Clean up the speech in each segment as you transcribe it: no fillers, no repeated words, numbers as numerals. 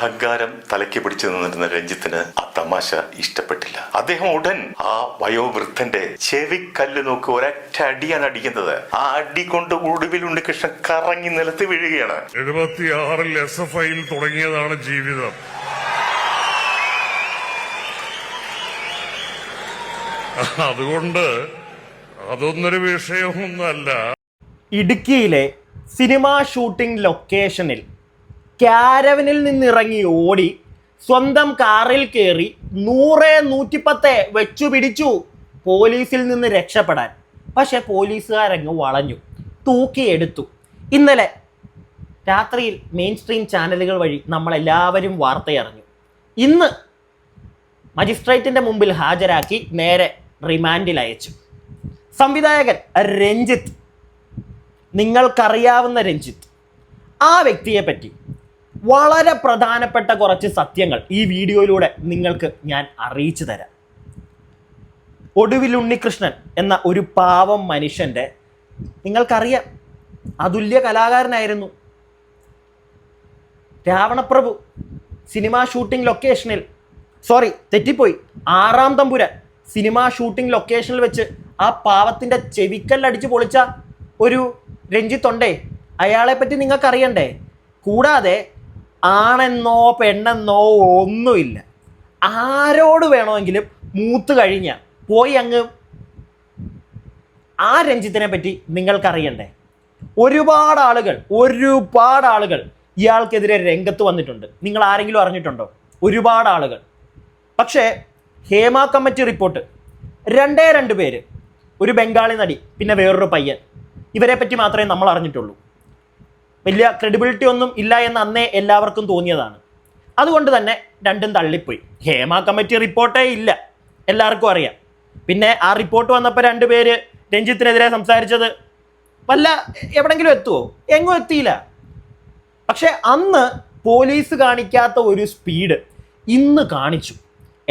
അഹങ്കാരം തലയ്ക്ക് പിടിച്ചു നിന്നിരുന്ന രഞ്ജിത്തിന് ആ തമാശ ഇഷ്ടപ്പെട്ടില്ല. അദ്ദേഹം ഉടൻ ആ വയോവൃദ്ധന്റെ ചെവിക്കല്ല് നോക്കി ഒരൊറ്റ അടിയാണ് അടിക്കുന്നത്. ആ അടി കൊണ്ട് ഒടുവിൽ ഉണ്ണികൃഷ്ണൻ കറങ്ങി നിലത്ത് വീഴുകയാണ്. 76 SFI തുടങ്ങിയതാണ് ജീവിതം. അതുകൊണ്ട് അതൊന്നൊരു വിഷയമൊന്നുമല്ല. ഇടുക്കിയിലെ സിനിമാ ഷൂട്ടിംഗ് ലൊക്കേഷനിൽ ക്യാരവനിൽ നിന്നിറങ്ങി ഓടി സ്വന്തം കാറിൽ കയറി 100-110 വെച്ചു പിടിച്ചു പോലീസിൽ നിന്ന് രക്ഷപ്പെടാൻ. പക്ഷെ പോലീസുകാരങ്ങ് വളഞ്ഞു, തൂക്കിയെടുത്തു. ഇന്നലെ രാത്രിയിൽ മെയിൻ സ്ട്രീം ചാനലുകൾ വഴി നമ്മളെല്ലാവരും വാർത്തയറിഞ്ഞു. ഇന്ന് മജിസ്ട്രേറ്റിൻ്റെ മുമ്പിൽ ഹാജരാക്കി നേരെ റിമാൻഡിൽ അയച്ചു. സംവിധായകൻ രഞ്ജിത്ത്, നിങ്ങൾക്കറിയാവുന്ന രഞ്ജിത്ത്, ആ വ്യക്തിയെപ്പറ്റി വളരെ പ്രധാനപ്പെട്ട കുറച്ച് സത്യങ്ങൾ ഈ വീഡിയോയിലൂടെ നിങ്ങൾക്ക് ഞാൻ അറിയിച്ചു തരാം. ഒടുവിൽ ഉണ്ണികൃഷ്ണൻ എന്ന ഒരു പാവം മനുഷ്യൻ്റെ, നിങ്ങൾക്കറിയാം, അതുല്യ കലാകാരനായിരുന്നു. രാവണപ്രഭു സിനിമാ ഷൂട്ടിംഗ് ലൊക്കേഷനിൽ, തെറ്റിപ്പോയി, 6-ാം തമ്പുരാൻ സിനിമാ ഷൂട്ടിംഗ് ലൊക്കേഷനിൽ വെച്ച് ആ പാവത്തിൻ്റെ ചെവിക്കല്ലടിച്ച് പൊളിച്ച ഒരു രഞ്ജിത്തുണ്ടേ, അയാളെ പറ്റി നിങ്ങൾക്കറിയണ്ടേ? കൂടാതെ ആണെന്നോ പെണ്ണെന്നോ ഒന്നുമില്ല, ആരോട് വേണമെങ്കിലും മൂത്ത് കഴിഞ്ഞാൽ പോയി അങ്ങ് ആ രഞ്ജിത്തിനെ പറ്റി നിങ്ങൾക്കറിയണ്ടേ? ഒരുപാട് ആളുകൾ ഇയാൾക്കെതിരെ രംഗത്ത് വന്നിട്ടുണ്ട്. നിങ്ങൾ ആരെങ്കിലും അറിഞ്ഞിട്ടുണ്ടോ? ഒരുപാട് ആളുകൾ. പക്ഷേ ഹേമ കമ്മിറ്റി റിപ്പോർട്ട് 2 പേര്, ഒരു ബംഗാളി നടി, പിന്നെ വേറൊരു പയ്യൻ, ഇവരെ പറ്റി മാത്രമേ നമ്മൾ അറിഞ്ഞിട്ടുള്ളൂ. വലിയ ക്രെഡിബിലിറ്റി ഒന്നും ഇല്ല എന്ന് അന്നേ എല്ലാവർക്കും തോന്നിയതാണ്. അതുകൊണ്ട് തന്നെ രണ്ടും തള്ളിപ്പോയി. ഹേമ കമ്മിറ്റി റിപ്പോർട്ടേ ഇല്ല, എല്ലാവർക്കും അറിയാം. പിന്നെ ആ റിപ്പോർട്ട് വന്നപ്പോൾ 2 പേര് രഞ്ജിത്തിനെതിരെ സംസാരിച്ചത് വല്ല എവിടെങ്കിലും എത്തുമോ? എങ്ങും എത്തിയില്ല. പക്ഷെ അന്ന് പോലീസ് കാണിക്കാത്ത ഒരു സ്പീഡ് ഇന്ന് കാണിച്ചു.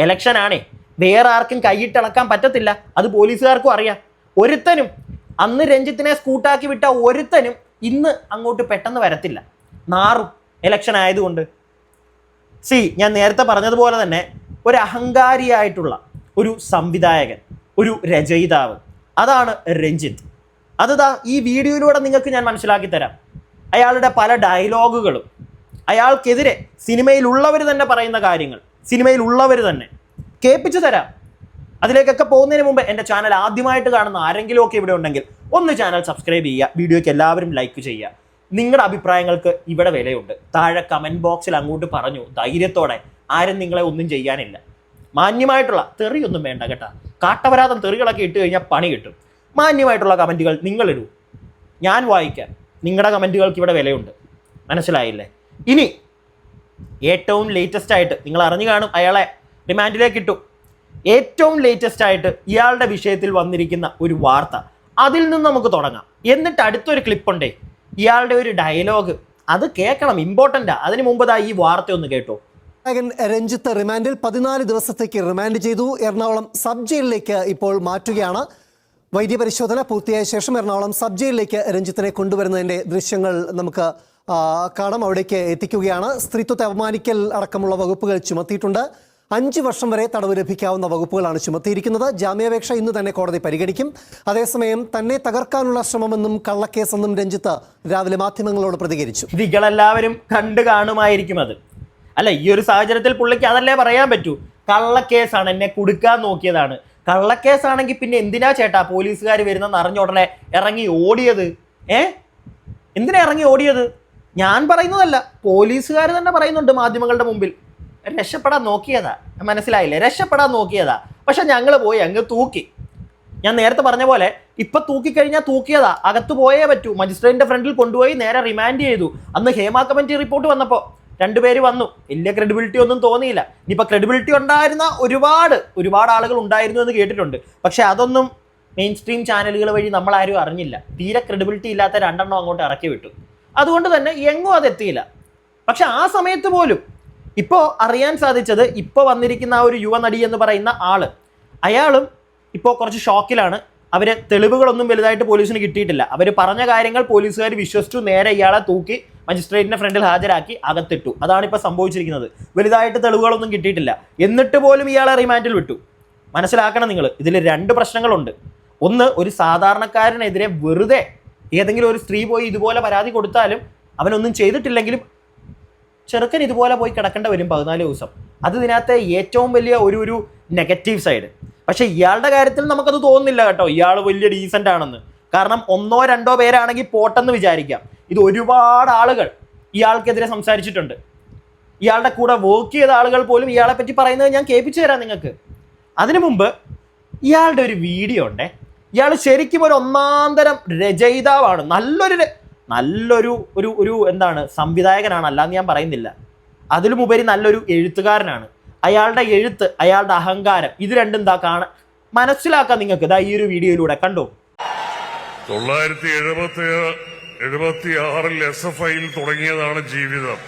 ഇലക്ഷനാണേ, വേറെ ആർക്കും കൈയിട്ടിളക്കാൻ പറ്റത്തില്ല, അത് പോലീസുകാർക്കും അറിയാം. ഒരുത്തനും അന്ന് രഞ്ജിത്തിനെ സ്കൂട്ടാക്കി വിട്ട ഒരുത്തനും ഇന്ന് അങ്ങോട്ട് പെട്ടെന്ന് വരത്തില്ല, നാറും ഇലക്ഷൻ ആയതുകൊണ്ട്. ഞാൻ നേരത്തെ പറഞ്ഞതുപോലെ തന്നെ ഒരു അഹങ്കാരിയായിട്ടുള്ള ഒരു സംവിധായകൻ, ഒരു രചയിതാവ്, അതാണ് രഞ്ജിത്ത്. അതാ ഈ വീഡിയോയിലൂടെ നിങ്ങൾക്ക് ഞാൻ മനസ്സിലാക്കി തരാം. അയാളുടെ പല ഡയലോഗുകളും, അയാൾക്കെതിരെ സിനിമയിലുള്ളവർ തന്നെ പറയുന്ന കാര്യങ്ങൾ, സിനിമയിലുള്ളവർ തന്നെ കേൾപ്പിച്ചു തരാം. അതിലേക്കൊക്കെ പോകുന്നതിന് മുമ്പ് എൻ്റെ ചാനൽ ആദ്യമായിട്ട് കാണുന്ന ആരെങ്കിലും ഒക്കെ ഇവിടെ ഉണ്ടെങ്കിൽ ഒന്ന് ചാനൽ സബ്സ്ക്രൈബ് ചെയ്യുക, വീഡിയോയ്ക്ക് എല്ലാവരും ലൈക്ക് ചെയ്യുക. നിങ്ങളുടെ അഭിപ്രായങ്ങൾക്ക് ഇവിടെ വിലയുണ്ട്. താഴെ കമൻറ്റ് ബോക്സിൽ അങ്ങോട്ട് പറഞ്ഞു, ധൈര്യത്തോടെ, ആരും നിങ്ങളെ ഒന്നും ചെയ്യാനില്ല. മാന്യമായിട്ടുള്ള തെറിയൊന്നും വേണ്ട കേട്ടോ, കാട്ടവരാതം തെറികളൊക്കെ ഇട്ട് കഴിഞ്ഞാൽ പണി കിട്ടും. മാന്യമായിട്ടുള്ള കമൻറ്റുകൾ നിങ്ങളിടൂ, ഞാൻ വായിക്കാം. നിങ്ങളുടെ കമൻറ്റുകൾക്ക് ഇവിടെ വിലയുണ്ട്, മനസ്സിലായില്ലേ? ഇനി ഏറ്റവും ലേറ്റസ്റ്റ് ആയിട്ട് നിങ്ങൾ അറിഞ്ഞു കാണും, അയാളെ റിമാൻഡിലേക്ക് ഇട്ടു. ഏറ്റവും ലേറ്റസ്റ്റ് ആയിട്ട് ഇയാളുടെ വിഷയത്തിൽ വന്നിരിക്കുന്ന ഒരു വാർത്ത, അതിൽ നിന്ന് നമുക്ക് തുടങ്ങാം. എന്നിട്ട് അടുത്തൊരു ക്ലിപ്പുണ്ടേ, ഇയാളുടെ ഒരു ഡയലോഗ്, അത് കേൾക്കണം, ഇമ്പോർട്ടൻ്റാ. അതിന് മുമ്പ് ഈ വാർത്ത ഒന്ന് കേട്ടോ. രഞ്ജിത്ത് റിമാൻഡിൽ 14 ദിവസത്തേക്ക് റിമാൻഡ് ചെയ്തു. എറണാകുളം സബ് ജയിലിലേക്ക് ഇപ്പോൾ മാറ്റുകയാണ്. വൈദ്യപരിശോധന പൂർത്തിയായ ശേഷം എറണാകുളം സബ് ജയിലിലേക്ക് രഞ്ജിത്തിനെ കൊണ്ടുവരുന്നതിൻ്റെ ദൃശ്യങ്ങൾ നമുക്ക് കാണാം. അവിടേക്ക് എത്തിക്കുകയാണ്. സ്ത്രീത്വത്തെ അപമാനിക്കൽ അടക്കമുള്ള വകുപ്പുകൾ ചുമത്തിയിട്ടുണ്ട്. 5 വർഷം വരെ തടവ് ലഭിക്കാവുന്ന വകുപ്പുകളാണ് ചുമത്തിയിരിക്കുന്നത്. ജാമ്യാപേക്ഷ ഇന്ന് തന്നെ കോടതി പരിഗണിക്കും. അതേസമയം തന്നെ തകർക്കാനുള്ള ശ്രമമെന്നും കള്ളക്കേസെന്നും രഞ്ജിത്ത് രാവിലെ മാധ്യമങ്ങളോട് പ്രതികരിച്ചു. നിങ്ങളെല്ലാവരും കണ്ടു കാണുമായിരിക്കും അത്. അല്ല, ഈ ഒരു സാഹചര്യത്തിൽ പുള്ളിക്ക് അതല്ലേ പറയാൻ പറ്റൂ. കള്ളക്കേസാണ്, എന്നെ കുടുക്കാൻ നോക്കിയതാണ്. കള്ളക്കേസാണെങ്കിൽ പിന്നെ എന്തിനാ ചേട്ടാ പോലീസുകാർ വരുന്നെന്ന് അറിഞ്ഞ ഉടനെ ഇറങ്ങി ഓടിയത്? എന്തിനാ ഇറങ്ങി ഓടിയത്? ഞാൻ പറയുന്നതല്ല, പോലീസുകാർ തന്നെ പറയുന്നുണ്ട് മാധ്യമങ്ങളുടെ മുമ്പിൽ. രക്ഷപ്പെടാൻ നോക്കിയതാ, മനസ്സിലായില്ലേ? രക്ഷപ്പെടാൻ നോക്കിയതാ. പക്ഷെ ഞങ്ങൾ പോയി അങ്ങ് തൂക്കി. ഞാൻ നേരത്തെ പറഞ്ഞ പോലെ ഇപ്പം തൂക്കിക്കഴിഞ്ഞാൽ തൂക്കിയതാ, അകത്ത് പോയേ പറ്റൂ. മജിസ്ട്രേറ്റിൻ്റെ ഫ്രണ്ടിൽ കൊണ്ടുപോയി നേരെ റിമാൻഡ് ചെയ്തു. അന്ന് ഹേമ കമ്മിറ്റി റിപ്പോർട്ട് വന്നപ്പോൾ 2 പേര് വന്നു, വലിയ ക്രെഡിബിലിറ്റി ഒന്നും തോന്നിയില്ല. ഇനിയിപ്പോൾ ക്രെഡിബിലിറ്റി ഉണ്ടായിരുന്ന ഒരുപാട് ആളുകൾ ഉണ്ടായിരുന്നു എന്ന് കേട്ടിട്ടുണ്ട്. പക്ഷെ അതൊന്നും മെയിൻ സ്ട്രീം ചാനലുകൾ വഴി നമ്മളാരും അറിഞ്ഞില്ല. തീരെ ക്രെഡിബിലിറ്റി ഇല്ലാത്ത 2 എണ്ണം അങ്ങോട്ട് ഇറക്കി വിട്ടു. അതുകൊണ്ട് തന്നെ എങ്ങും അതെത്തിയില്ല. പക്ഷെ ആ സമയത്ത് പോലും ഇപ്പോൾ അറിയാൻ സാധിച്ചത്, ഇപ്പോൾ വന്നിരിക്കുന്ന ആ ഒരു യുവനടി എന്ന് പറയുന്ന ആള്, അയാളും ഇപ്പോൾ കുറച്ച് ഷോക്കിലാണ്. അവർ തെളിവുകളൊന്നും വലുതായിട്ട് പോലീസിന് കിട്ടിയിട്ടില്ല. അവർ പറഞ്ഞ കാര്യങ്ങൾ പോലീസുകാർ വിശ്വസിച്ചു, നേരെ ഇയാളെ തൂക്കി മജിസ്ട്രേറ്റിന്റെ ഫ്രണ്ടിൽ ഹാജരാക്കി അകത്തിട്ടു. അതാണ് ഇപ്പോൾ സംഭവിച്ചിരിക്കുന്നത്. വലുതായിട്ട് തെളിവുകളൊന്നും കിട്ടിയിട്ടില്ല. എന്നിട്ട് പോലും ഇയാളെ റിമാൻഡിൽ വിട്ടു. മനസ്സിലാക്കണം നിങ്ങൾ, ഇതിൽ രണ്ട് പ്രശ്നങ്ങളുണ്ട്. ഒന്ന്, ഒരു സാധാരണക്കാരനെതിരെ വെറുതെ ഏതെങ്കിലും ഒരു സ്ത്രീ പോയി ഇതുപോലെ പരാതി കൊടുത്താലും അവനൊന്നും ചെയ്തിട്ടില്ലെങ്കിലും ചെറുക്കൻ ഇതുപോലെ പോയി കിടക്കേണ്ട വരും 14 ദിവസം. അത് ഇതിനകത്തെ ഏറ്റവും വലിയ ഒരു നെഗറ്റീവ് സൈഡ്. പക്ഷേ ഇയാളുടെ കാര്യത്തിൽ നമുക്കത് തോന്നുന്നില്ല കേട്ടോ, ഇയാൾ വലിയ ഡീസൻ്റ് ആണെന്ന്. കാരണം 1 or 2 പേരാണെങ്കിൽ പോട്ടെന്ന് വിചാരിക്കാം. ഇത് ഒരുപാട് ആളുകൾ ഇയാൾക്കെതിരെ സംസാരിച്ചിട്ടുണ്ട്. ഇയാളുടെ കൂടെ വർക്ക് ചെയ്ത ആളുകൾ പോലും ഇയാളെ പറ്റി പറയുന്നത് ഞാൻ കേൾപ്പിച്ചു തരാം നിങ്ങൾക്ക്. അതിനു മുമ്പ് ഇയാളുടെ ഒരു വീഡിയോ ഉണ്ടേ. ഇയാൾ ശരിക്കും ഒരു ഒന്നാന്തരം രചയിതാവാണ്. നല്ലൊരു എന്താണ് സംവിധായകനാണ്, അല്ലാന്ന് ഞാൻ പറയുന്നില്ല. അതിലുമുപരി നല്ലൊരു എഴുത്തുകാരനാണ്. അയാളുടെ എഴുത്ത്, അയാളുടെ അഹങ്കാരം, ഇത് രണ്ടും മനസ്സിലാക്കാം നിങ്ങൾക്ക്. ഇതാ ഈ ഒരു വീഡിയോയിലൂടെ കണ്ടോ. 1976 SFI തുടങ്ങിയതാണ് ജീവിതം.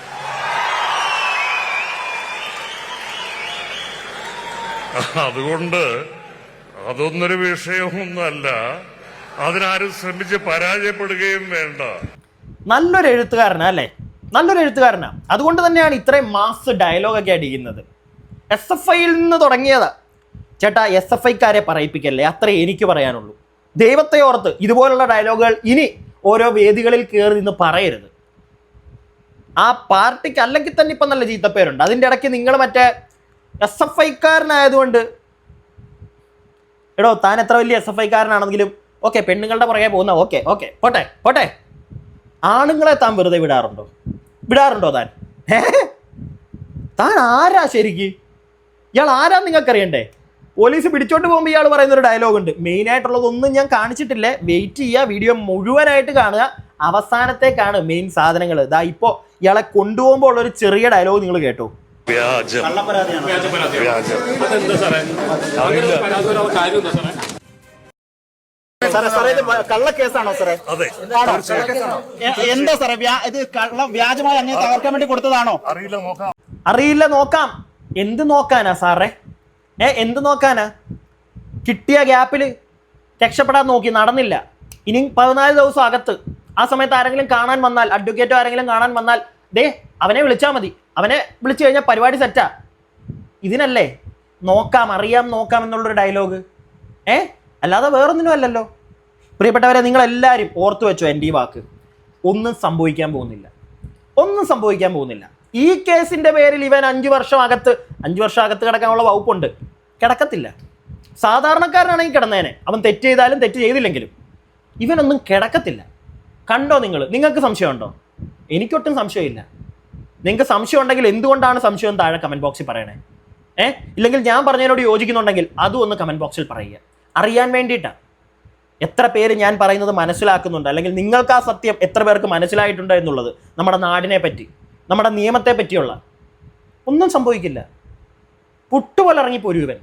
അതുകൊണ്ട് അതൊന്നൊരു വിഷയമൊന്നല്ല, അതിനാരും ശ്രമിച്ച് പരാജയപ്പെടുകയും വേണ്ട. നല്ലൊരു എഴുത്തുകാരനാ അല്ലേ, നല്ലൊരു എഴുത്തുകാരനാ. അതുകൊണ്ട് തന്നെയാണ് ഇത്രയും മാസ് ഡയലോഗൊക്കെ അടിക്കുന്നത്. SFI നിന്ന് തുടങ്ങിയതാ ചേട്ടാ. SFI-ക്കാരെ പറയിപ്പിക്കല്ലേ, അത്രേ എനിക്ക് പറയാനുള്ളൂ. ദൈവത്തെ ഓർത്ത് ഇതുപോലുള്ള ഡയലോഗുകൾ ഇനി ഓരോ വേദികളിൽ കയറി നിന്ന് പറയരുത്. ആ പാർട്ടിക്ക് അല്ലെങ്കിൽ തന്നെ ഇപ്പം നല്ല ചീത്തപ്പേരുണ്ട്. അതിൻ്റെ ഇടയ്ക്ക് നിങ്ങൾ മറ്റേ SFI-ക്കാരനായതുകൊണ്ട് എടോ താൻ എത്ര വലിയ SFI-ക്കാരനാണെങ്കിലും ഓക്കെ, പെണ്ണുങ്ങളുടെ പുറകെ പോകുന്ന ഓക്കെ പോട്ടെ. ആണുങ്ങളെ താൻ വെറുതെ വിടാറുണ്ടോ താൻ? താൻ ആരാ ശരിക്ക്? ഇയാൾ ആരാന്ന് നിങ്ങൾക്കറിയണ്ടേ? പോലീസ് പിടിച്ചോണ്ട് പോകുമ്പോൾ ഇയാൾ പറയുന്നൊരു ഡയലോഗ് ഉണ്ട്. മെയിനായിട്ടുള്ളതൊന്നും ഞാൻ കാണിച്ചിട്ടില്ലേ, വെയിറ്റ് ചെയ്യുക, വീഡിയോ മുഴുവനായിട്ട് കാണുക. അവസാനത്തേക്കാണ് മെയിൻ സാധനങ്ങൾ. ഇതാ ഇപ്പോൾ ഇയാളെ കൊണ്ടുപോകുമ്പോൾ ഉള്ളൊരു ചെറിയ ഡയലോഗ് നിങ്ങൾ കേട്ടോ. കള്ളക്കേസാണോ സാറേ? എന്താ സാറേ ഇത് വ്യാജമായി അങ്ങനെ തകർക്കാൻ വേണ്ടി കൊടുത്തതാണോ? അറിയില്ല, നോക്കാം. എന്ത് നോക്കാനാ സാറേ? എന്ത് നോക്കാനാ? കിട്ടിയ ഗ്യാപ്പിൽ രക്ഷപ്പെടാൻ നോക്കി, നടന്നില്ല. ഇനി 14 ദിവസം അകത്ത്. ആ സമയത്ത് ആരെങ്കിലും കാണാൻ വന്നാൽ, അഡ്വക്കേറ്റോ ആരെങ്കിലും കാണാൻ വന്നാൽ അവനെ വിളിച്ചാൽ മതി. അവനെ വിളിച്ചു കഴിഞ്ഞാൽ പരിപാടി സെറ്റാ. ഇതിനല്ലേ നോക്കാം എന്നുള്ളൊരു ഡയലോഗ്. അല്ലാതെ വേറൊന്നിനും അല്ലല്ലോ. പ്രിയപ്പെട്ടവരെ, നിങ്ങളെല്ലാവരും ഓർത്തു വെച്ചോ എൻ്റെ ഈ വാക്ക്. ഒന്നും സംഭവിക്കാൻ പോകുന്നില്ല. ഈ കേസിന്റെ പേരിൽ ഇവൻ 5 വർഷം അകത്ത് കിടക്കാനുള്ള വകുപ്പുണ്ട്. കിടക്കത്തില്ല. സാധാരണക്കാരനാണെങ്കിൽ കിടന്നേനെ, അവൻ തെറ്റ് ചെയ്താലും തെറ്റ് ചെയ്തില്ലെങ്കിലും. ഇവനൊന്നും കിടക്കത്തില്ല. കണ്ടോ നിങ്ങൾക്ക് സംശയമുണ്ടോ? എനിക്കൊട്ടും സംശയമില്ല. നിങ്ങൾക്ക് സംശയം ഉണ്ടെങ്കിൽ എന്തുകൊണ്ടാണ് സംശയം താഴെ കമന്റ് ബോക്സിൽ പറയണേ. ഇല്ലെങ്കിൽ ഞാൻ പറഞ്ഞതിനോട് യോജിക്കുന്നുണ്ടെങ്കിൽ അതും ഒന്ന് കമന്റ് ബോക്സിൽ പറയുക. അറിയാൻ വേണ്ടിയിട്ടാണ്. എത്ര പേര് ഞാൻ പറയുന്നത് മനസ്സിലാക്കുന്നുണ്ട്, അല്ലെങ്കിൽ നിങ്ങൾക്ക് ആ സത്യം എത്ര പേർക്ക് മനസ്സിലായിട്ടുണ്ട് എന്നുള്ളത്, നമ്മുടെ നാടിനെ പറ്റി, നമ്മുടെ നിയമത്തെ പറ്റിയുള്ള ഒന്നും സംഭവിക്കില്ല. പുട്ടുപോലെ ഇറങ്ങിപ്പോരും ഇവൻ.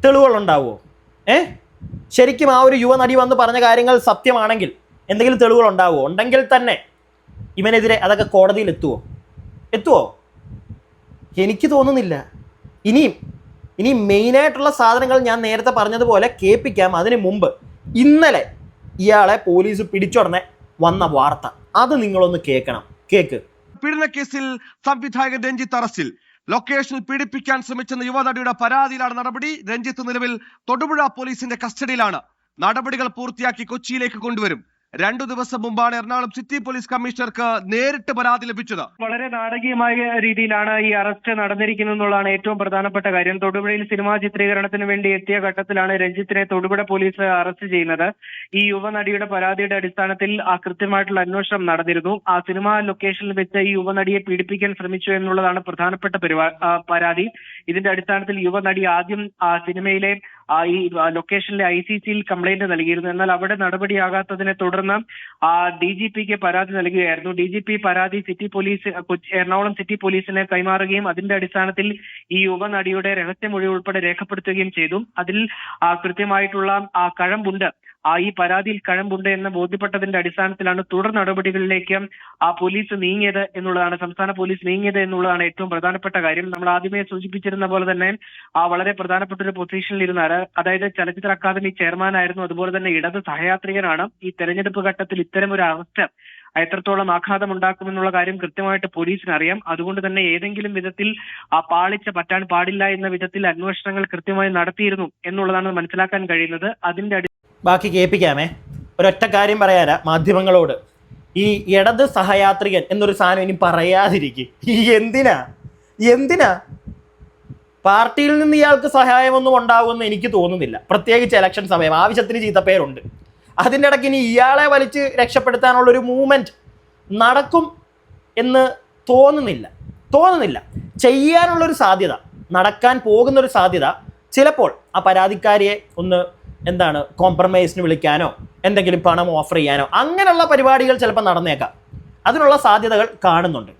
തെളിവുകളുണ്ടാവുമോ? ശരിക്കും ആ ഒരു യുവനടി വന്ന് പറഞ്ഞ കാര്യങ്ങൾ സത്യമാണെങ്കിൽ എന്തെങ്കിലും തെളിവുകൾ ഉണ്ടാവുമോ? ഉണ്ടെങ്കിൽ തന്നെ ഇവനെതിരെ അതൊക്കെ കോടതിയിൽ എത്തുവോ? എനിക്ക് തോന്നുന്നില്ല. ഇനി മെയിനായിട്ടുള്ള സാധനങ്ങൾ ഞാൻ നേരത്തെ പറഞ്ഞതുപോലെ കേൾപ്പിക്കാം. അതിന് മുമ്പ് ഇന്നലെ ഇയാളെ പോലീസ് പിടിച്ചുടനെ വന്ന വാർത്ത അത് നിങ്ങളൊന്ന് കേക്ക്. പീഡനക്കേസിൽ സംവിധായകൻ രഞ്ജിത്ത് അറസ്റ്റിൽ. ലൊക്കേഷനിൽ പീഡിപ്പിക്കാൻ ശ്രമിച്ചെന്ന യുവനടിയുടെ പരാതിയിലാണ് നടപടി. രഞ്ജിത്ത് നിലവിൽ തൊടുപുഴ പോലീസിന്റെ കസ്റ്റഡിയിലാണ്. നടപടികൾ പൂർത്തിയാക്കി കൊച്ചിയിലേക്ക് കൊണ്ടുവരും. 2 ദിവസം മുമ്പാണ് എറണാകുളം സിറ്റി പോലീസ് കമ്മീഷണർക്ക് നേരിട്ട് പരാതി ലഭിച്ചത്. വളരെ നാടകീയമായ രീതിയിലാണ് ഈ അറസ്റ്റ് നടന്നിരിക്കുന്നത് എന്നുള്ളതാണ് ഏറ്റവും പ്രധാനപ്പെട്ട കാര്യം. തൊടുപുഴയിൽ സിനിമാ ചിത്രീകരണത്തിന് വേണ്ടി എത്തിയ ഘട്ടത്തിലാണ് രഞ്ജിത്തിനെ തൊടുപുഴ പോലീസ് അറസ്റ്റ് ചെയ്യുന്നത്. ഈ യുവനടിയുടെ പരാതിയുടെ അടിസ്ഥാനത്തിൽ കൃത്യമായിട്ടുള്ള അന്വേഷണം നടന്നിരുന്നു. ആ സിനിമാ ലൊക്കേഷനിൽ വെച്ച് ഈ യുവനടിയെ പീഡിപ്പിക്കാൻ ശ്രമിച്ചു എന്നുള്ളതാണ് പ്രധാനപ്പെട്ട പരാതി. ഇതിന്റെ അടിസ്ഥാനത്തിൽ യുവനടി ആദ്യം സിനിമയിലെ ഈ ലൊക്കേഷനിലെ ICCയിൽ കംപ്ലൈന്റ് നൽകിയിരുന്നു. എന്നാൽ അവിടെ നടപടിയാകാത്തതിനെ തുടർന്ന് DGPക്ക് പരാതി നൽകുകയായിരുന്നു. DGP പരാതി എറണാകുളം സിറ്റി പോലീസിനെ കൈമാറുകയും അതിന്റെ അടിസ്ഥാനത്തിൽ ഈ യുവനടിയുടെ രഹസ്യമൊഴി ഉൾപ്പെടെ രേഖപ്പെടുത്തുകയും ചെയ്തു. അതിൽ കൃത്യമായിട്ടുള്ള കഴമ്പുണ്ട്, ഈ പരാതിയിൽ കഴമ്പുണ്ട് എന്ന് ബോധ്യപ്പെട്ടതിന്റെ അടിസ്ഥാനത്തിലാണ് തുടർ നടപടികളിലേക്ക് പോലീസ് നീങ്ങിയത് എന്നുള്ളതാണ്, സംസ്ഥാന പോലീസ് നീങ്ങിയത് എന്നുള്ളതാണ് ഏറ്റവും പ്രധാനപ്പെട്ട കാര്യം. നമ്മൾ ആദ്യമേ സൂചിപ്പിച്ചിരുന്ന പോലെ തന്നെ വളരെ പ്രധാനപ്പെട്ട ഒരു പൊസിഷനിൽ ഇരുന്ന, അതായത് ചലച്ചിത്ര അക്കാദമി ചെയർമാൻ ആയിരുന്നു, അതുപോലെ തന്നെ ഇടത് സഹയാത്രികനാണ്. ഈ തെരഞ്ഞെടുപ്പ് ഘട്ടത്തിൽ ഇത്തരം ഒരു അറസ്റ്റ് എത്രത്തോളം ആഘാതമുണ്ടാക്കുമെന്നുള്ള കാര്യം കൃത്യമായിട്ട് പോലീസിന് അറിയാം. അതുകൊണ്ട് തന്നെ ഏതെങ്കിലും വിധത്തിൽ ആ പാളിച്ച പറ്റാൻ പാടില്ല എന്ന വിധത്തിൽ അന്വേഷണങ്ങൾ കൃത്യമായി നടത്തിയിരുന്നു എന്നുള്ളതാണ് മനസ്സിലാക്കാൻ കഴിയുന്നത്. അതിന്റെ ബാക്കി കേൾപ്പിക്കാമേ. ഒരൊറ്റ കാര്യം പറയാനാ മാധ്യമങ്ങളോട്, ഈ ഇടത് സഹയാത്രികൻ എന്നൊരു സാധനം ഇനി പറയാതിരിക്കും. എന്തിനാ പാർട്ടിയിൽ നിന്ന് ഇയാൾക്ക് സഹായമൊന്നും ഉണ്ടാവുമെന്ന് എനിക്ക് തോന്നുന്നില്ല. പ്രത്യേകിച്ച് ഇലക്ഷൻ സമയം ആവശ്യത്തിന് ചീത്തപ്പേരുണ്ട്. അതിൻ്റെ ഇടയ്ക്ക് ഇനി ഇയാളെ വലിച്ച് രക്ഷപ്പെടുത്താനുള്ളൊരു മൂവ്മെൻറ്റ് നടക്കും എന്ന് തോന്നുന്നില്ല. ചെയ്യാനുള്ളൊരു സാധ്യത, നടക്കാൻ പോകുന്നൊരു സാധ്യത ചിലപ്പോൾ ആ പരാതിക്കാരിയെ ഒന്ന് കോംപ്രമൈസിന് വിളിക്കാനോ എന്തെങ്കിലും പണം ഓഫർ ചെയ്യാനോ അങ്ങനെയുള്ള പരിപാടികൾ ചിലപ്പോൾ നടന്നേക്കാം. അതിനുള്ള സാധ്യതകൾ കാണുന്നുണ്ട്.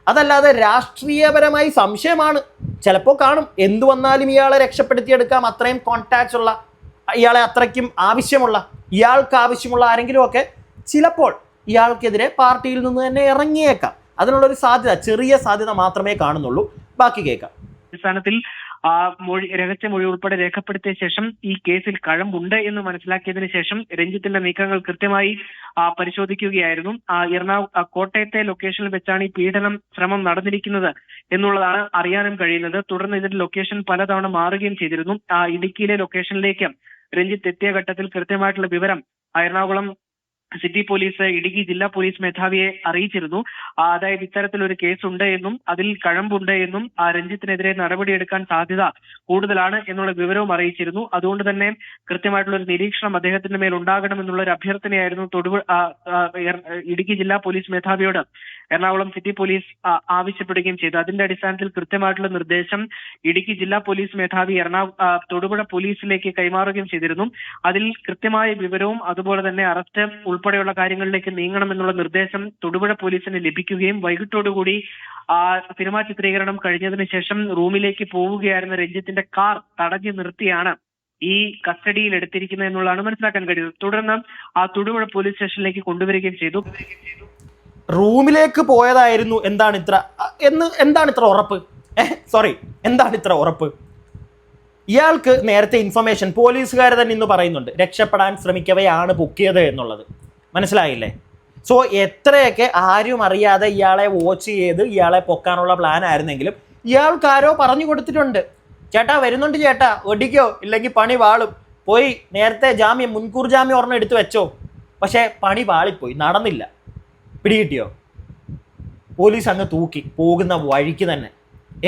അതല്ലാതെ രാഷ്ട്രീയപരമായി സംശയമാണ്, ചിലപ്പോൾ കാണും. എന്തു വന്നാലും ഇയാളെ രക്ഷപ്പെടുത്തിയെടുക്കാം, അത്രയും കോൺടാക്ട്സ് ഉള്ള, ഇയാളെ അത്രയ്ക്കും ഇയാൾക്ക് ആവശ്യമുള്ള ആരെങ്കിലുമൊക്കെ ചിലപ്പോൾ ഇയാൾക്കെതിരെ പാർട്ടിയിൽ നിന്ന് തന്നെ ഇറങ്ങിയേക്കാം. അതിനുള്ളൊരു സാധ്യത, ചെറിയ സാധ്യത മാത്രമേ കാണുന്നുള്ളൂ. ബാക്കി കേൾക്കാം. അടിസ്ഥാനത്തിൽ രഹസ്യമൊഴി ഉൾപ്പെടെ രേഖപ്പെടുത്തിയ ശേഷം ഈ കേസിൽ കഴമ്പുണ്ട് എന്ന് മനസ്സിലാക്കിയതിനു ശേഷം രഞ്ജിത്തിന്റെ നീക്കങ്ങൾ കൃത്യമായി പരിശോധിക്കുകയായിരുന്നു. കോട്ടയത്തെ ലൊക്കേഷനിൽ വെച്ചാണ് ഈ പീഡനം ശ്രമം നടന്നിരിക്കുന്നത് എന്നുള്ളതാണ് അറിയാനും കഴിയുന്നത്. തുടർന്ന് ഇതിന്റെ ലൊക്കേഷൻ പലതവണ മാറുകയും ചെയ്തിരുന്നു. ഇടുക്കിയിലെ ലൊക്കേഷനിലേക്ക് രഞ്ജിത്ത് എത്തിയ ഘട്ടത്തിൽ കൃത്യമായിട്ടുള്ള വിവരം എറണാകുളം സിറ്റി പോലീസ് ഇടുക്കി ജില്ലാ പോലീസ് മേധാവിയെ അറിയിച്ചിരുന്നു. അതായത് ഇത്തരത്തിലൊരു കേസുണ്ട് എന്നും അതിൽ കഴമ്പുണ്ട് എന്നും രഞ്ജിത്തിനെതിരെ നടപടിയെടുക്കാൻ സാധ്യത കൂടുതലാണ് എന്നുള്ള വിവരവും അറിയിച്ചിരുന്നു. അതുകൊണ്ട് തന്നെ കൃത്യമായിട്ടുള്ള ഒരു നിരീക്ഷണം അദ്ദേഹത്തിന്റെ മേൽ ഉണ്ടാകണമെന്നുള്ള ഒരു അഭ്യർത്ഥനയായിരുന്നു ഇടുക്കി ജില്ലാ പോലീസ് മേധാവിയോട് എറണാകുളം സിറ്റി പോലീസ് ആവശ്യപ്പെടുകയും ചെയ്തു. അതിന്റെ അടിസ്ഥാനത്തിൽ കൃത്യമായിട്ടുള്ള നിർദ്ദേശം ഇടുക്കി ജില്ലാ പോലീസ് മേധാവി തൊടുപുഴ പോലീസിലേക്ക് കൈമാറുകയും ചെയ്തിരുന്നു. അതിൽ കൃത്യമായ വിവരവും അതുപോലെ തന്നെ അറസ്റ്റ് ഉൾപ്പെടെയുള്ള കാര്യങ്ങളിലേക്ക് നീങ്ങണമെന്നുള്ള നിർദ്ദേശം തൊടുപുഴ പോലീസിന് ലഭിക്കുകയും വൈകിട്ടോടുകൂടി സിനിമാ ചിത്രീകരണം കഴിഞ്ഞതിന് ശേഷം റൂമിലേക്ക് പോവുകയായിരുന്ന രഞ്ജിത്തിന്റെ കാർ തടഞ്ഞു നിർത്തിയാണ് ഈ കസ്റ്റഡിയിൽ എടുത്തിരിക്കുന്നത് എന്നുള്ളതാണ് മനസ്സിലാക്കാൻ കഴിയുന്നത്. തുടർന്ന് തൊടുപുഴ പോലീസ് സ്റ്റേഷനിലേക്ക് കൊണ്ടുവരികയും ചെയ്തു. റൂമിലേക്ക് പോയതായിരുന്നു. എന്താണ് ഇത്ര ഉറപ്പ്? എന്താണ് ഇത്ര ഉറപ്പ്? ഇയാൾക്ക് നേരത്തെ ഇൻഫർമേഷൻ പോലീസുകാർ തന്നെ ഇന്ന് പറയുന്നുണ്ട്, രക്ഷപ്പെടാൻ ശ്രമിക്കവെയാണ് പൊക്കിയത് എന്നുള്ളത്. മനസ്സിലായില്ലേ? സോ എത്രയൊക്കെ ആരും അറിയാതെ ഇയാളെ വാച്ച് ചെയ്ത് ഇയാളെ പൊക്കാനുള്ള പ്ലാൻ ആയിരുന്നെങ്കിലും ഇയാൾക്കാരോ പറഞ്ഞു കൊടുത്തിട്ടുണ്ട്, ചേട്ടാ വരുന്നുണ്ട് ചേട്ടാ, ഒടിക്കോ ഇല്ലെങ്കിൽ പണി വാളും, പോയി നേരത്തെ മുൻകൂർ ജാമ്യം ഒരെണ്ണം എടുത്തു വെച്ചോ. പക്ഷേ പണി വാളിപ്പോയി, നടന്നില്ല. പിടികിട്ടിയോ? പോലീസ് അങ്ങ് തൂക്കി. പോകുന്ന വഴിക്ക് തന്നെ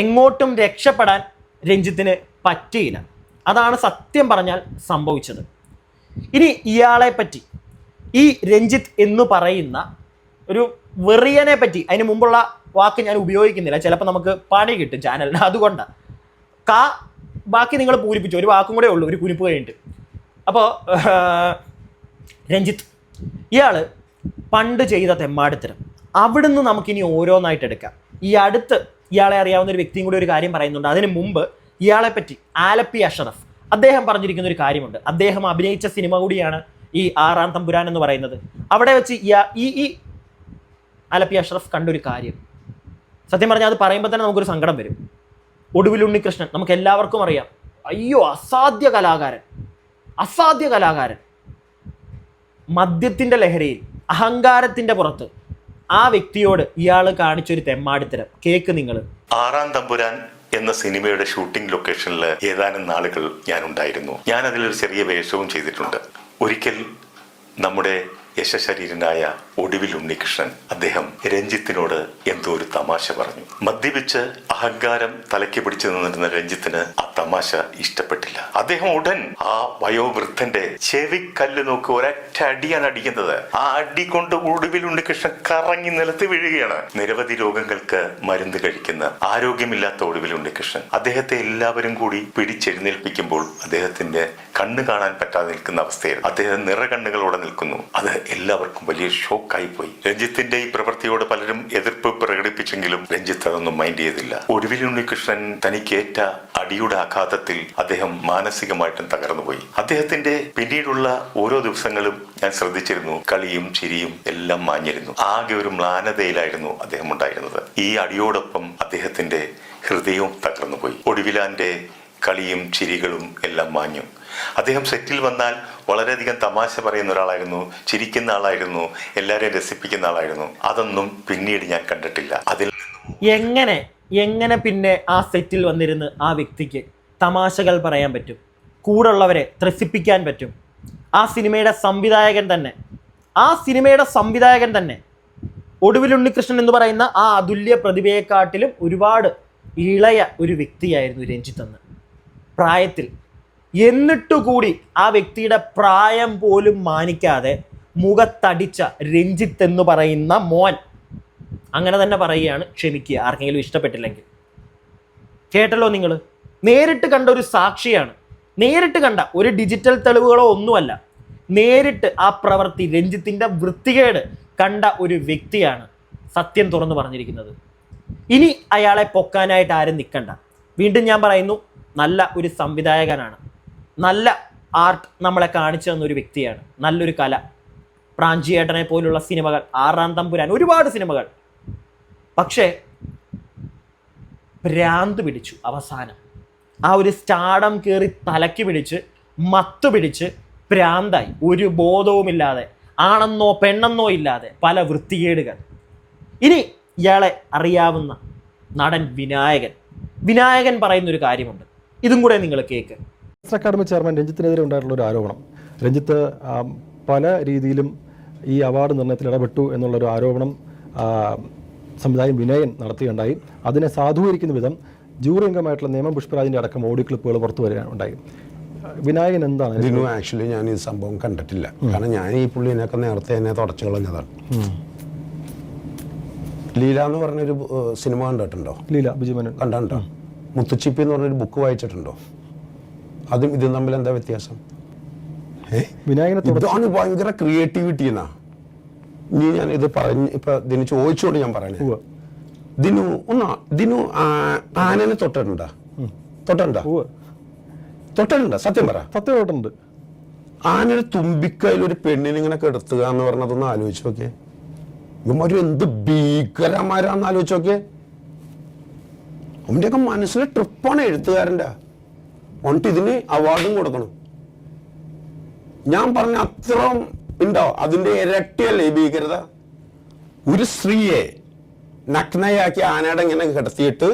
എങ്ങോട്ടും രക്ഷപ്പെടാൻ രഞ്ജിത്തിന് പറ്റിയില്ല. അതാണ് സത്യം പറഞ്ഞാൽ സംഭവിച്ചത്. ഇനി ഇയാളെ പറ്റി, ഈ രഞ്ജിത്ത് എന്ന് പറയുന്ന ഒരു വെറിയനെ പറ്റി, അതിന് മുമ്പുള്ള വാക്ക് ഞാൻ ഉപയോഗിക്കുന്നില്ല, ചിലപ്പോൾ നമുക്ക് പണി കിട്ടും ചാനലിന്, അതുകൊണ്ടാണ്. ബാക്കി നിങ്ങൾ പൂരിപ്പിച്ചു, ഒരു വാക്കും കൂടെ ഉള്ളൂ, ഒരു കുരിപ്പ് കഴിഞ്ഞിട്ട്. അപ്പോൾ രഞ്ജിത്ത് ഇയാൾ പണ്ട് ചെയ്ത തെമ്മാടിത്തരം, അവിടുന്ന് നമുക്കിനി ഓരോന്നായിട്ട് എടുക്കാം. ഈ അടുത്ത് ഇയാളെ അറിയാവുന്ന ഒരു വ്യക്തിയും കൂടി ഒരു കാര്യം പറയുന്നുണ്ട്. അതിന് മുമ്പ് ഇയാളെ പറ്റി ആലപ്പി അഷറഫ് അദ്ദേഹം പറഞ്ഞിരിക്കുന്ന ഒരു കാര്യമുണ്ട്. അദ്ദേഹം അഭിനയിച്ച സിനിമ കൂടിയാണ് ഈ 6-ാം തമ്പുരാൻ എന്ന് പറയുന്നത്. അവിടെ വെച്ച് ഈ ആലപ്പി അഷറഫ് കണ്ടൊരു കാര്യം, സത്യം പറഞ്ഞാൽ അത് പറയുമ്പോൾ തന്നെ നമുക്കൊരു സങ്കടം വരും. ഒടുവിൽ ഉണ്ണികൃഷ്ണൻ നമുക്ക് എല്ലാവർക്കും അറിയാം. അയ്യോ, അസാധ്യ കലാകാരൻ. മദ്യത്തിൻ്റെ ലഹരിയിൽ, അഹങ്കാരത്തിൻ്റെ പുറത്ത് ആ വ്യക്തിയോട് ഇയാൾ കാണിച്ചൊരു തെമ്മാടിത്തരം കേക്ക് നിങ്ങൾ. 6-ാം തമ്പുരാൻ എന്ന സിനിമയുടെ ഷൂട്ടിംഗ് ലൊക്കേഷനിൽ ഏതാനും നാളുകൾ ഞാൻ ഉണ്ടായിരുന്നു. ഞാൻ അതിലൊരു ചെറിയ വേഷവും ചെയ്തിട്ടുണ്ട്. ഒരിക്കൽ നമ്മുടെ യശശരീരനായ ഒടുവിൽ ഉണ്ണികൃഷ്ണൻ അദ്ദേഹം രഞ്ജിത്തിനോട് എന്തോ ഒരു തമാശ പറഞ്ഞു. മദ്യപിച്ച് അഹങ്കാരം തലയ്ക്ക് പിടിച്ചു നിന്നിരുന്ന രഞ്ജിത്തിന് ആ തമാശ ഇഷ്ടപ്പെട്ടില്ല. അദ്ദേഹം ഉടൻ ആ വയോവൃദ്ധന്റെ ചെവിക്കല്ല് നോക്കി ഒരൊറ്റ അടിയാണ് അടിക്കുന്നത്. ആ അടി കൊണ്ട് ഒടുവിൽ ഉണ്ണികൃഷ്ണൻ കറങ്ങി നിലത്ത് വീഴുകയാണ്. നിരവധി രോഗങ്ങൾക്ക് മരുന്ന് കഴിക്കുന്ന ആരോഗ്യമില്ലാത്ത ഒടുവിൽ ഉണ്ണികൃഷ്ണൻ അദ്ദേഹത്തെ എല്ലാവരും കൂടി പിടിച്ചെഴുന്നേൽപ്പിക്കുമ്പോൾ അദ്ദേഹത്തിന്റെ കണ്ണ് കാണാൻ പറ്റാതെ നിൽക്കുന്ന അവസ്ഥയിൽ അദ്ദേഹം നിറകണ്ണുകളോടെ നിൽക്കുന്നു. അത് എല്ലാവർക്കും വലിയ ഷോക്കായി പോയി. രഞ്ജിത്തിന്റെ ഈ പ്രവൃത്തിയോട് പലരും എതിർപ്പ് പ്രകടിപ്പിച്ചെങ്കിലും രഞ്ജിത്ത് അതൊന്നും മൈൻഡ് ചെയ്തില്ല. ഒടുവിൽ ഉണ്ണികൃഷ്ണൻ തനിക്കേറ്റ അടിയുടെ ആഘാതത്തിൽ അദ്ദേഹം മാനസികമായിട്ടും തകർന്നുപോയി. അദ്ദേഹത്തിന്റെ പിന്നീടുള്ള ഓരോ ദിവസങ്ങളും ഞാൻ ശ്രദ്ധിച്ചിരുന്നു, കളിയും ചിരിയും എല്ലാം മാഞ്ഞിരുന്നു. ആകെ ഒരു മ്ലാനതയിലായിരുന്നു അദ്ദേഹം ഉണ്ടായിരുന്നത്. ഈ അടിയോടൊപ്പം അദ്ദേഹത്തിന്റെ ഹൃദയവും തകർന്നുപോയി. ഒടുവിലാന്റെ കളിയും ചിരികളും എല്ലാം മാഞ്ഞു. അദ്ദേഹം സെറ്റിൽ വന്നാൽ വളരെയധികം തമാശ പറയുന്ന ഒരാളായിരുന്നു, ചിരിക്കുന്ന ആളായിരുന്നു, എല്ലാവരെയും രസിപ്പിക്കുന്ന ആളായിരുന്നു. അതൊന്നും പിന്നീട് ഞാൻ കണ്ടിട്ടില്ല. അതിൽ എങ്ങനെ പിന്നെ ആ സെറ്റിൽ വന്നിരുന്ന് ആ വ്യക്തിക്ക് തമാശകൾ പറയാൻ പറ്റും, കൂടുള്ളവരെ ത്രസിപ്പിക്കാൻ പറ്റും? ആ സിനിമയുടെ സംവിധായകൻ തന്നെ ഒടുവിൽ ഉണ്ണികൃഷ്ണൻ എന്ന് പറയുന്ന ആ അതുല്യ പ്രതിഭയെക്കാട്ടിലും ഒരുപാട് ഇളയ ഒരു വ്യക്തിയായിരുന്നു രഞ്ജിത്ത് എന്ന് പ്രായത്തിൽ. എന്നിട്ടുകൂടി ആ വ്യക്തിയുടെ പ്രായം പോലും മാനിക്കാതെ മുഖത്തടിച്ച രഞ്ജിത്ത് എന്ന് പറയുന്ന മോൻ, അങ്ങനെ തന്നെ പറയുകയാണ്, ക്ഷമിക്കുക ആർക്കെങ്കിലും ഇഷ്ടപ്പെട്ടില്ലെങ്കിൽ. കേട്ടല്ലോ നിങ്ങൾ, നേരിട്ട് കണ്ട ഒരു സാക്ഷിയാണ്, നേരിട്ട് കണ്ട ഒരു ഡിജിറ്റൽ തെളിവുകളോ ഒന്നുമല്ല, നേരിട്ട് ആ പ്രവൃത്തി രഞ്ജിത്തിൻ്റെ വൃത്തികേട് കണ്ട ഒരു വ്യക്തിയാണ് സത്യം തുറന്നു പറഞ്ഞിരിക്കുന്നത്. ഇനി അയാളെ പൊക്കാനായിട്ട് ആരും നിൽക്കണ്ട. വീണ്ടും ഞാൻ പറയുന്നു, നല്ല ഒരു സംവിധായകനാണ്, നല്ല ആർട്ട് നമ്മളെ കാണിച്ചു തന്ന ഒരു വ്യക്തിയാണ്, നല്ലൊരു കല. പ്രാഞ്ചിയേട്ടനെ പോലുള്ള സിനിമകൾ, ആറാം തമ്പുരാൻ, ഒരുപാട് സിനിമകൾ. പക്ഷേ ഭ്രാന്ത് പിടിച്ചു അവസാനം. ആ ഒരു സ്റ്റാർഡം കയറി തലയ്ക്ക് പിടിച്ച് മത്ത് പിടിച്ച് ഭ്രാന്തായി, ഒരു ബോധവുമില്ലാതെ, ആണെന്നോ പെണ്ണെന്നോ ഇല്ലാതെ പല വൃത്തികേടുകൾ. ഇനി ഇയാളെ അറിയാവുന്ന നടൻ വിനായകൻ പറയുന്നൊരു കാര്യമുണ്ട്, ഇതും കൂടെ നിങ്ങൾ കേൾക്ക്. അക്കാദമി ചെയർമാൻ രഞ്ജിത്തിനെതിരെ ഉണ്ടായിട്ടുള്ള ഒരു ആരോപണം, രഞ്ജിത്ത് പല രീതിയിലും ഈ അവാർഡ് നിർണ്ണയത്തിൽ ഇടപെട്ടു എന്നുള്ളൊരു ആരോപണം സംവിധായകൻ വിനയൻ നടത്തുകയുണ്ടായി. അതിനെ സാധൂകരിക്കുന്ന വിധം ജൂറി അംഗമായിട്ടുള്ള നിയമം പുഷ്പരാജിൻ്റെ അടക്കം ഓഡിയോ ക്ലിപ്പുകൾ പുറത്തു വരികയുണ്ടായി. വിനായകൻ എന്താണ് ഇതിനു? ആക്ച്വലി ഞാൻ ഈ സംഭവം കണ്ടിട്ടില്ല, കാരണം ഞാൻ ഈ പുള്ളിനൊക്കെ നേരത്തെ എന്നെ തുടച്ചു കളഞ്ഞതാണ്. ലീല എന്ന് പറഞ്ഞൊരു സിനിമ കണ്ടിട്ടുണ്ടോ? ലീല ബിജുമേനോൻ കണ്ടോ? മുത്തുച്ചിപ്പി എന്ന് പറഞ്ഞൊരു ബുക്ക് വായിച്ചിട്ടുണ്ടോ? അതും ഇതും തമ്മിൽ എന്താ വ്യത്യാസം? ഇതാണ് ഭയങ്കര ക്രിയേറ്റിവിറ്റി എന്നാ. ഇനി ഞാൻ ഇത് ഇപ്പൊ ഇതിന് ചോദിച്ചോണ്ട് ഞാൻ പറഞ്ഞു, ദിനു ആനനെ തൊട്ടിട്ടുണ്ടോ? സത്യം പറ. സത്യം തൊട്ടുണ്ട്. ആനയുടെ തുമ്പിക്കയിൽ ഒരു പെണ്ണിനെ ഇങ്ങനെ കെടുത്തുക എന്ന് പറഞ്ഞതൊന്ന് ആലോചിച്ച് നോക്കിയേ. ഇവന്മാരും എന്ത് ഭീകരന്മാരാന്ന് ആലോചിച്ച് നോക്കിയേ. അവന്റെയൊക്കെ മനസ്സിലെ ട്രിപ്പാണ് എഴുത്തുകാരൻ്റെ. എന്നിട്ട് ഇതിന് അവാർഡും കൊടുക്കണം. ഞാൻ പറഞ്ഞ അത്രയും ഉണ്ടോ? അതിന്റെ ഇരട്ടിയല്ലേ ഈ ഭീകരത? ഒരു സ്ത്രീയെ നഗ്നയാക്കി ആനയുടെ ഇങ്ങനെ കിടത്തിയിട്ട്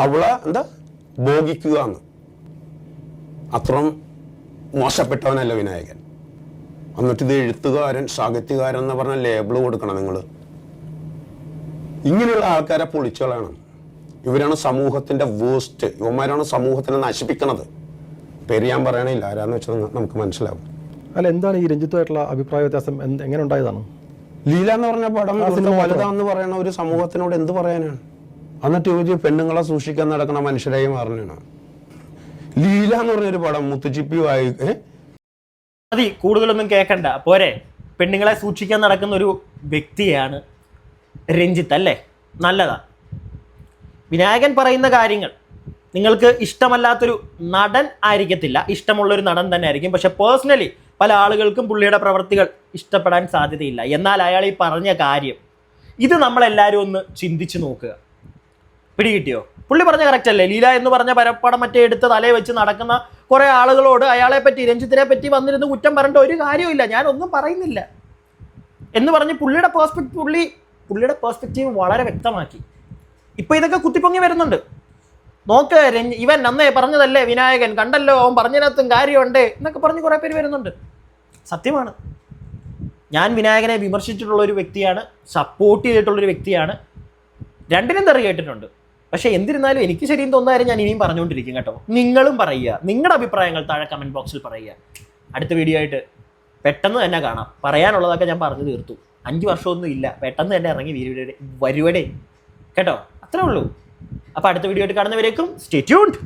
അവളെ ഭോഗിക്കുക എന്ന്. അത്രയും മോശപ്പെട്ടവനല്ല വിനായകൻ. എന്നിട്ട് ഇത് എഴുത്തുകാരൻ, സാഹിത്യകാരൻ എന്ന് പറഞ്ഞ ലേബിൾ കൊടുക്കണം നിങ്ങൾ. ഇങ്ങനെയുള്ള ആൾക്കാരെ പൊളിച്ചുകളയണം. ഇവരാണ് സമൂഹത്തിന്റെ വേസ്റ്റ്. ഇവന്മാരാണ് സമൂഹത്തിനെ നശിപ്പിക്കണത്. പേര് ഞാൻ പറയണില്ല, ആരാന്ന് വെച്ചാൽ നമുക്ക് മനസ്സിലാവും. അല്ല, എന്താണ് ഈ രഞ്ജിത്തുമായിട്ടുള്ള അഭിപ്രായ വ്യത്യാസം? എങ്ങനെ ഉണ്ടായതാണ്? ലീല എന്ന് പറഞ്ഞ പടം വലുതാന്ന് പറയണ ഒരു സമൂഹത്തിനോട് എന്ത് പറയാനാണ്? എന്നിട്ട് ഇവര് പെണ്ണുങ്ങളെ സൂക്ഷിക്കാൻ നടക്കുന്ന മനുഷ്യരായി മാറണാണ്. ലീല എന്ന് പറഞ്ഞൊരു പടം മുത്തുച്ചിപ്പി മതി, കൂടുതലൊന്നും കേൾക്കണ്ട, പോരെ. പെണ്ണുങ്ങളെ സൂക്ഷിക്കാൻ നടക്കുന്ന ഒരു വ്യക്തിയാണ് രഞ്ജിത്ത്, അല്ലേ? നല്ലതാ. വിനായകൻ പറയുന്ന കാര്യങ്ങൾ നിങ്ങൾക്ക് ഇഷ്ടമല്ലാത്തൊരു നടൻ ആയിരിക്കത്തില്ല, ഇഷ്ടമുള്ളൊരു നടൻ തന്നെ ആയിരിക്കും. പക്ഷെ പേഴ്സണലി പല ആളുകൾക്കും പുള്ളിയുടെ പ്രവർത്തികൾ ഇഷ്ടപ്പെടാൻ സാധ്യതയില്ല. എന്നാൽ അയാൾ ഈ പറഞ്ഞ കാര്യം, ഇത് നമ്മളെല്ലാവരും ഒന്ന് ചിന്തിച്ചു നോക്കുക. പിടികിട്ടിയോ? പുള്ളി പറഞ്ഞ കറക്റ്റ് അല്ലേ? ലീല എന്ന് പറഞ്ഞ പരപ്പടം മറ്റേ എടുത്ത് തലയെ വെച്ച് നടക്കുന്ന കുറേ ആളുകളോട് അയാളെ പറ്റി, രഞ്ജിത്തിനെ പറ്റി വന്നിരുന്ന് കുറ്റം പറഞ്ഞിട്ട് ഒരു കാര്യമില്ല, ഞാനൊന്നും പറയുന്നില്ല എന്ന് പറഞ്ഞ് പുള്ളിയുടെ പേഴ്സ്പെക്റ്റീവ് വളരെ വ്യക്തമാക്കി. ഇപ്പൊ ഇതൊക്കെ കുത്തിപ്പൊങ്ങി വരുന്നുണ്ട്. നോക്ക്, ഇവൻ അന്നേ പറഞ്ഞതല്ലേ വിനായകൻ, കണ്ടല്ലോ അവൻ പറഞ്ഞതിനകത്തും കാര്യമുണ്ട് എന്നൊക്കെ പറഞ്ഞ് കുറേ പേര് വരുന്നുണ്ട്. സത്യമാണ്, ഞാൻ വിനായകനെ വിമർശിച്ചിട്ടുള്ള ഒരു വ്യക്തിയാണ്, സപ്പോർട്ട് ചെയ്തിട്ടുള്ളൊരു വ്യക്തിയാണ്, രണ്ടിനും തെറി കേട്ടിട്ടുണ്ട്. പക്ഷേ എന്നിരുന്നാലും എനിക്ക് ശരിയും തോന്നാരും ഞാൻ ഇനിയും പറഞ്ഞുകൊണ്ടിരിക്കും കേട്ടോ. നിങ്ങളും പറയുക, നിങ്ങളുടെ അഭിപ്രായങ്ങൾ താഴെ കമൻറ്റ് ബോക്സിൽ പറയുക. അടുത്ത വീഡിയോ ആയിട്ട് പെട്ടെന്ന് തന്നെ കാണാം. പറയാനുള്ളതൊക്കെ ഞാൻ പറഞ്ഞു തീർത്തു. 5 വർഷമൊന്നും ഇല്ല, പെട്ടെന്ന് തന്നെ ഇറങ്ങി വരുവടേ കേട്ടോ. അത്രേ ഉള്ളൂ. അപ്പോൾ അടുത്ത വീഡിയോ ആയിട്ട് കാണുന്നവരേക്കും stay tuned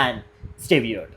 and stay viewed.